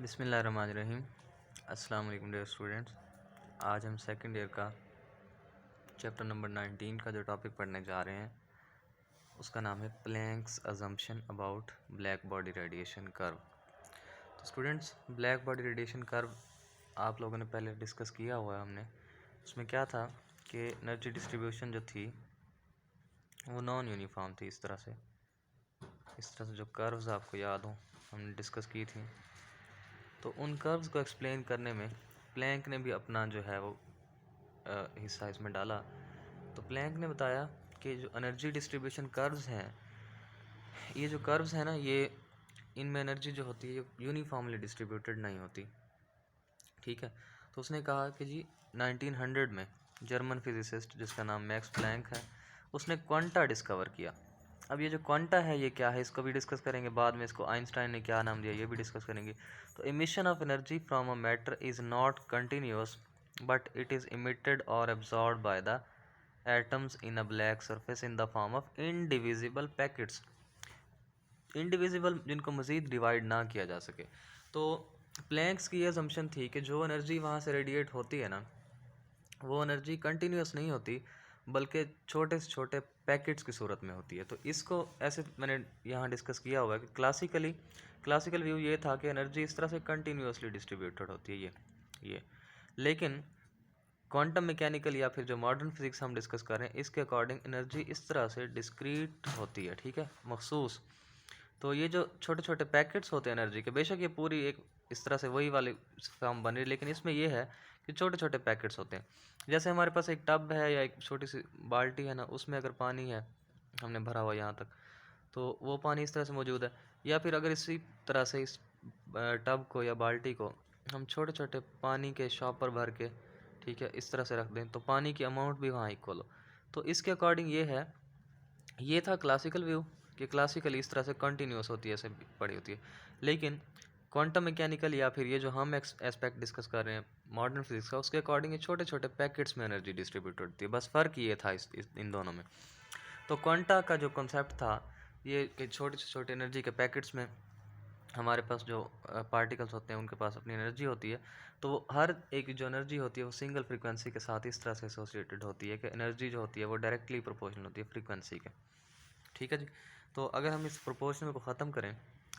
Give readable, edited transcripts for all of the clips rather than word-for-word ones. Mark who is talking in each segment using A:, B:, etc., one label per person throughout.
A: बिस्मिल्लाहिर्रहमानिर्रहीम। अस्सलाम वालेकुम डियर स्टूडेंट्स। आज हम सेकंड ईयर का चैप्टर नंबर 19 का जो टॉपिक पढ़ने जा रहे हैं उसका नाम है Planck's assumption about black body radiation curve. So students, black body radiation curve आप लोगों ने पहले डिस्कस किया हुआ है हमने। उसमें क्या था कि एनर्जी डिस्ट्रीब्यूशन जो थी वो नॉन यूनिफॉर्म थी। इस तरह से जो कर्व्स आपको याद हो हमने डिस्कस की थी, तो उन कर्व्स को एक्सप्लेन करने में प्लैंक ने भी अपना जो है वो हिस्सा इसमें डाला। तो प्लैंक ने बताया कि जो एनर्जी डिस्ट्रीब्यूशन कर्व्स हैं, ये जो कर्व्स हैं ना, ये इनमें एनर्जी जो होती है ये यूनिफॉर्मली डिस्ट्रीब्यूटेड नहीं होती। ठीक है। तो उसने कहा कि जी 1900 में जर्मन फिजिसिस्ट जिसका नाम मैक्स प्लैंक है, उसने क्वांटा डिस्कवर किया। अब ये जो क्वांटा है ये क्या है, इसको भी डिस्कस करेंगे। बाद में इसको आइंस्टाइन ने क्या नाम दिया ये भी डिस्कस करेंगे। तो emission of energy from a matter is not continuous but it is emitted और absorb by the atoms in a black surface in the form of indivisible packets. Indivisible जिनको मज़ीद डिवाइड ना किया जा सके। तो प्लैंक्स की ये असम्पशन थी कि जो एनर्जी वहाँ से रेडिएट होती है ना, वो एनर्जी कंटिन्यूस नहीं होती बल्कि छोटे से छोटे पैकेट्स की सूरत में होती है। तो इसको ऐसे मैंने यहाँ डिस्कस किया हुआ है कि क्लासिकल व्यू ये था कि एनर्जी इस तरह से कंटिन्यूसली डिस्ट्रीब्यूटेड होती है ये। लेकिन क्वांटम मैकेनिकल या फिर जो मॉडर्न फिजिक्स हम डिस्कस कर रहे हैं, इसके अकॉर्डिंग एनर्जी इस तरह से डिस्क्रीट होती है। ठीक है, मखसूस। तो ये जो छोटे छोटे पैकेट्स होते हैं एनर्जी के, बेशक ये पूरी एक इस तरह से वही वाली फॉर्म बन रही है, लेकिन इसमें ये है कि छोटे छोटे पैकेट्स होते हैं। जैसे हमारे पास एक टब है या एक छोटी सी बाल्टी है ना, उसमें अगर पानी है हमने भरा हुआ यहाँ तक, तो वो पानी इस तरह से मौजूद है। या फिर अगर इसी तरह से इस टब को या बाल्टी को हम छोटे छोटे पानी के शॉपर भर के, ठीक है, इस तरह से रख दें तो पानी की अमाउंट भी वहाँ इक्वल हो। तो इसके अकॉर्डिंग ये है, ये था क्लासिकल व्यू कि क्लासिकली इस तरह से कंटिन्यूस होती है, ऐसे पड़ी होती है। लेकिन क्वांटम मैकेनिकल या फिर ये जो हम एस्पेक्ट डिस्कस कर रहे हैं मॉडर्न फिजिक्स का, उसके अकॉर्डिंग ये छोटे छोटे पैकेट्स में एनर्जी डिस्ट्रीब्यूट होती है। बस फ़र्क ये था इन दोनों में। तो क्वांटा का जो कॉन्सेप्ट था ये कि छोटे से छोटे एनर्जी के पैकेट्स में हमारे पास जो पार्टिकल्स होते हैं उनके पास अपनी एनर्जी होती है। तो वो हर एक जो एनर्जी होती है वो सिंगल फ्रीक्वेंसी के साथ इस तरह से एसोसिएटेड होती है कि एनर्जी जो होती है वो डायरेक्टली प्रोपोर्शनल होती है फ्रीक्वेंसी के। ठीक है जी। तो अगर हम इस प्रोपोर्शनल को ख़त्म करें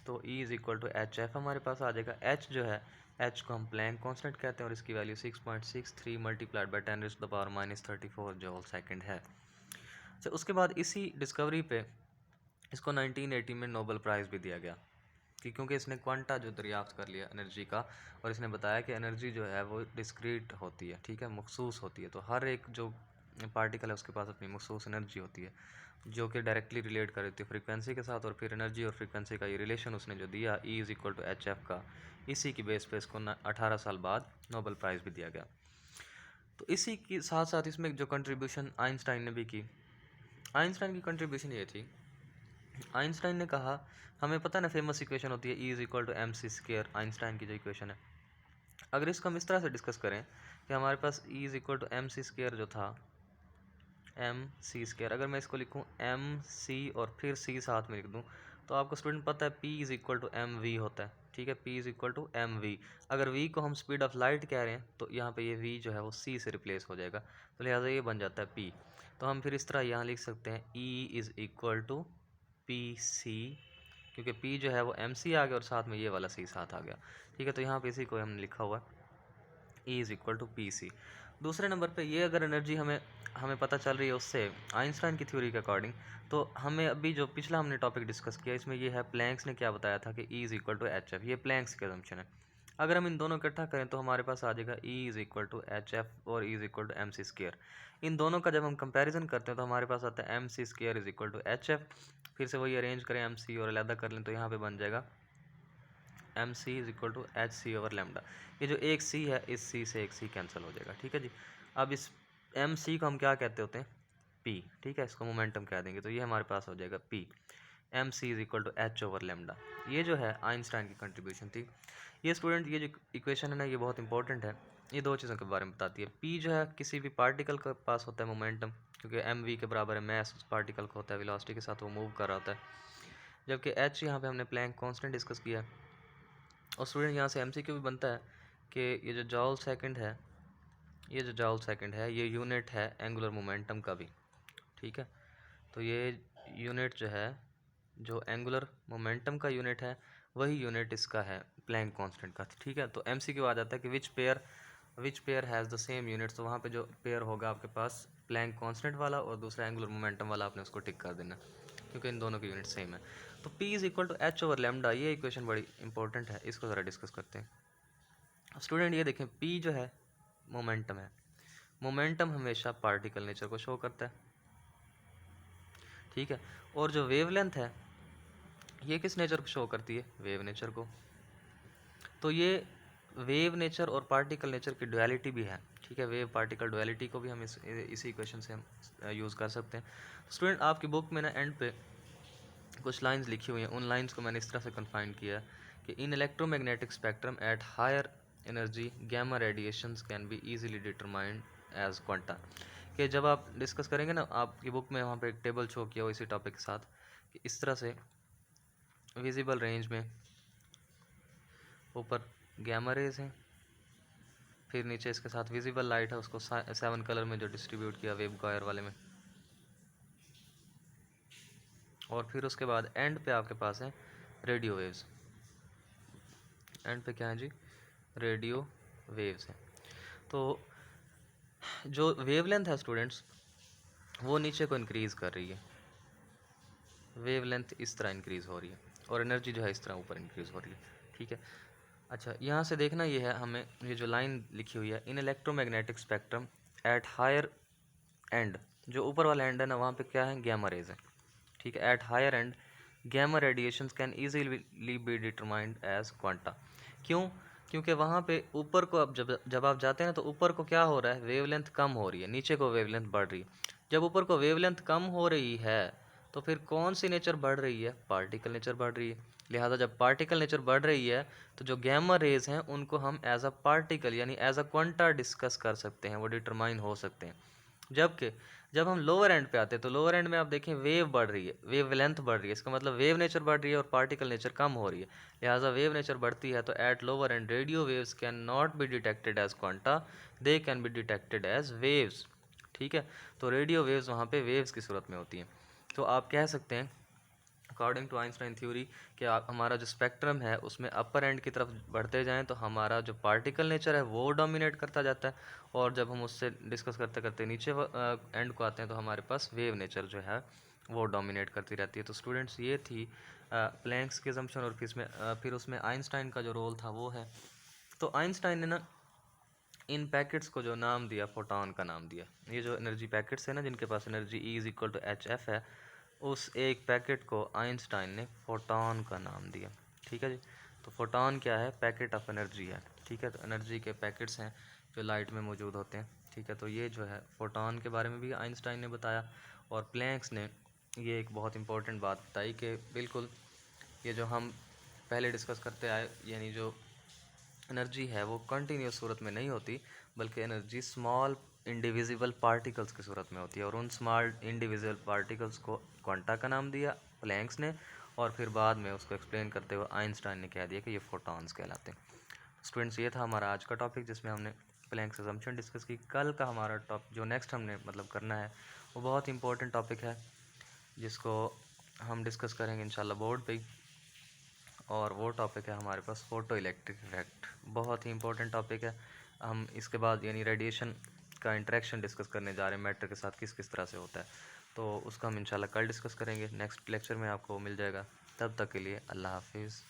A: तो E is equal to H F हमारे पास आ जाएगा। एच जो है, एच को हम प्लैंक कांस्टेंट कहते हैं और इसकी वैल्यू 6.63 मल्टीप्लाइड बाई 10⁻⁻³ जो होल सेकंड है। अच्छा, उसके बाद इसी डिस्कवरी पे इसको 1980 में नोबेल प्राइज़ भी दिया गया कि क्योंकि इसने क्वांटा जो दरियाफ्त कर लिया एनर्जी का, और इसने बताया कि एनर्जी जो है वो डिस्क्रीट होती है, ठीक है, मखसूस होती है। तो हर एक जो पार्टिकल है उसके पास अपनी मखसूस एनर्जी होती है जो कि डायरेक्टली रिलेट कर देती है फ्रीक्वेंसी के साथ। और फिर एनर्जी और फ्रीक्वेंसी का ये रिलेशन उसने जो दिया E is equal to H F का, इसी की बेस पे इसको 18 साल बाद नोबेल प्राइज़ भी दिया गया। तो इसी के साथ साथ इसमें जो कंट्रीब्यूशन आइंस्टाइन ने भी की, आइंस्टाइन की कंट्रीब्यूशन ये थी, आइंस्टाइन ने कहा, हमें पता है ना फेमस इक्वेशन होती है E is equal to M C square, Einstein की जो इक्वेशन है। अगर इसको हम इस तरह से डिस्कस करें कि हमारे पास E is equal to M C square जो था, एम सी स्क्र, अगर मैं इसको लिखूँ एम सी और फिर सी साथ में लिख दूँ, तो आपको स्टूडेंट पता है P is equal to M V होता है। ठीक है, P is equal to M V. अगर V को हम स्पीड ऑफ लाइट कह रहे हैं तो यहाँ पे ये V जो है वो C से रिप्लेस हो जाएगा, तो लिहाजा ये बन जाता है P। तो हम फिर इस तरह यहाँ लिख सकते हैं E is equal to P C, क्योंकि P जो है वो एम सी आ गया और साथ में ये वाला C साथ आ गया। ठीक है, तो यहाँ पे इसी को हमने लिखा हुआ है E is equal to P C. दूसरे नंबर पे ये अगर एनर्जी हमें हमें पता चल रही है उससे आइंस्टाइन की थ्योरी के अकॉर्डिंग, तो हमें अभी जो पिछला हमने टॉपिक डिस्कस किया इसमें ये है प्लैंक्स ने क्या बताया था कि E is equal to H F, ये प्लैंक्स की असम्पशन है। अगर हम इन दोनों इकट्ठा करें तो हमारे पास आ जाएगा E is equal to H F और E is equal to M C square. इन दोनों का जब हम कंपैरिजन करते हैं तो हमारे पास आता है M C square is equal to H F. फिर से वही अरेंज करें एम सी और अलहदा कर लें तो यहाँ पे बन जाएगा M C is equal to H C over lambda. ये जो एक सी है इस सी से एक सी कैंसिल हो जाएगा। ठीक है जी। अब इस एम सी को हम क्या कहते होते हैं, पी। ठीक है, इसको मोमेंटम कह देंगे, तो ये हमारे पास हो जाएगा P, M C is equal to H over lambda. ये जो है आइंस्टाइन की कंट्रीब्यूशन थी। ये स्टूडेंट ये जो इक्वेशन है ना ये बहुत इंपॉर्टेंट है, ये दो चीज़ों के बारे में बताती है। पी जो है किसी भी पार्टिकल के पास होता है मोमेंटम, क्योंकि एम वी के बराबर है मैस उस पार्टिकल का होता है, वेलोसिटी के साथ वो मूव कर रहा होता है। जबकि एच यहाँ पे हमने प्लैंक कांस्टेंट डिस्कस किया है, और स्टूडेंट यहाँ से एमसीक्यू भी बनता है कि ये जो जॉल सेकंड है, ये यूनिट है एंगुलर मोमेंटम का भी, ठीक है। तो ये यूनिट जो है, जो एंगुलर मोमेंटम का यूनिट है, वही यूनिट इसका है प्लैंक कांस्टेंट का, ठीक है। तो एमसीक्यू आ जाता है कि which pair has the same units. तो वहाँ पे जो पेयर होगा आपके पास प्लैंक कांस्टेंट वाला और दूसरा एंगुलर मोमेंटम वाला, आपने उसको टिक कर देना क्योंकि इन दोनों के यूनिट सेम है। तो P is equal to H over lambda, ये इक्वेशन बड़ी इंपॉर्टेंट है, इसको ज़रा डिस्कस करते हैं। स्टूडेंट ये देखें, P जो है मोमेंटम है, मोमेंटम हमेशा पार्टिकल नेचर को शो करता है, ठीक है। और जो वेवलेंथ है ये किस नेचर को शो करती है, वेव नेचर को। तो ये वेव नेचर और पार्टिकल नेचर की डुअलिटी भी है, ठीक है। वेव पार्टिकल डुअलिटी को भी हम इसी इक्वेशन से हम यूज़ कर सकते हैं। स्टूडेंट आपकी बुक में ना एंड पे कुछ लाइंस लिखी हुई हैं, उन लाइंस को मैंने इस तरह से कन्फाइन किया है कि in electromagnetic spectrum at higher energy gamma radiations can be easily determined as quanta. कि जब आप डिस्कस करेंगे ना, आपकी बुक में वहाँ पे एक टेबल शो किया हो इसी टॉपिक के साथ, कि इस तरह से विजिबल रेंज में ऊपर गैमा रेज हैं, फिर नीचे इसके साथ विजिबल लाइट है, उसको 7 कलर में जो डिस्ट्रीब्यूट किया वेवगायर वाले में, और फिर उसके बाद एंड पे आपके पास है रेडियो वेव्स। एंड पे क्या है जी, रेडियो वेव्स है। तो जो वेवलेंथ है स्टूडेंट्स, वो नीचे को इंक्रीज़ कर रही है, वेवलेंथ इस तरह इंक्रीज़ हो रही है, और एनर्जी जो है इस तरह ऊपर इंक्रीज़ हो रही है, ठीक है। अच्छा, यहाँ से देखना ये है हमें, ये जो लाइन लिखी हुई है, in electromagnetic spectrum at higher end, जो ऊपर वाला एंड है ना, वहाँ पे क्या है, गैमा रेज है, ठीक है। At higher end gamma radiations can easily be determined as quanta. क्यों? क्योंकि वहाँ पे ऊपर को अब जब आप जाते हैं तो ऊपर को क्या हो रहा है, वेवलेंथ कम हो रही है, नीचे को वेवलेंथ बढ़ रही है। जब ऊपर को वेवलेंथ कम हो रही है तो फिर कौन सी नेचर बढ़ रही है, पार्टिकल नेचर बढ़ रही है। लिहाजा जब पार्टिकल नेचर बढ़ रही है तो जो गैमा रेज हैं उनको हम एज अ पार्टिकल यानी एज अ क्वांटा डिस्कस कर सकते हैं, वो डिटरमाइन हो सकते हैं। जबकि जब हम लोअर एंड पे आते हैं तो लोअर एंड में आप देखें वेव बढ़ रही है, वेव लेंथ बढ़ रही है, इसका मतलब वेव नेचर बढ़ रही है और पार्टिकल नेचर कम हो रही है। लिहाजा वेव नेचर बढ़ती है तो at lower end radio waves can not be detected as quanta, they can be detected as waves, ठीक है। तो रेडियो वेव्स वहाँ पे वेव्स की सूरत में होती हैं। तो आप कह सकते हैं अकॉर्डिंग टू आइंस्टाइन थ्योरी कि हमारा जो स्पेक्ट्रम है उसमें अपर एंड की तरफ बढ़ते जाएं तो हमारा जो पार्टिकल नेचर है वो डोमिनेट करता जाता है, और जब हम उससे डिस्कस करते करते नीचे एंड को आते हैं तो हमारे पास वेव नेचर जो है वो डोमिनेट करती रहती है। तो स्टूडेंट्स ये थी प्लैंक्स की असम्पशन, और फिर उसमें आइंस्टाइन का जो रोल था वो है। तो आइंस्टाइन ने ना इन पैकेट्स को जो नाम दिया, फोटॉन का नाम दिया। ये जो एनर्जी पैकेट्स है ना, जिनके पास energy E is equal to H f है, उस एक पैकेट को आइंस्टाइन ने फोटॉन का नाम दिया, ठीक है जी। तो फोटॉन क्या है, पैकेट ऑफ एनर्जी है, ठीक है। तो एनर्जी के पैकेट्स हैं जो लाइट में मौजूद होते हैं, ठीक है। तो ये जो है फोटॉन के बारे में भी आइंस्टाइन ने बताया, और प्लैंक्स ने ये एक बहुत इंपॉर्टेंट बात बताई कि बिल्कुल ये जो हम पहले डिस्कस करते आए, यानी जो एनर्जी है वो कंटिन्यूस सूरत में नहीं होती, बल्कि एनर्जी स्मॉल इंडिविजिबल पार्टिकल्स की सूरत में होती है, और उन स्मॉल इंडिविजुअल पार्टिकल्स को क्वांटा का नाम दिया प्लैंक्स ने, और फिर बाद में उसको एक्सप्लेन करते हुए आइंस्टाइन ने कह दिया कि ये फोटॉन्स कहलाते हैं। स्टूडेंट्स, ये था हमारा आज का टॉपिक जिसमें हमने प्लैंक्स असम्पशन डिस्कस की। कल का हमारा जो नेक्स्ट हमने करना है वो बहुत इंपॉर्टेंट टॉपिक है, जिसको हम डिस्कस करेंगे इंशाल्लाह बोर्ड पे ही, और वो टॉपिक है हमारे पास फोटो इलेक्ट्रिक इफेक्ट। बहुत ही इंपॉर्टेंट टॉपिक है। हम इसके बाद यानी रेडिएशन का इंटरेक्शन डिस्कस करने जा रहे हैं मैटर के साथ, किस किस तरह से होता है। तो उसका हम इंशाल्लाह कल डिस्कस करेंगे, नेक्स्ट लेक्चर में आपको मिल जाएगा। तब तक के लिए अल्लाह हाफिज़।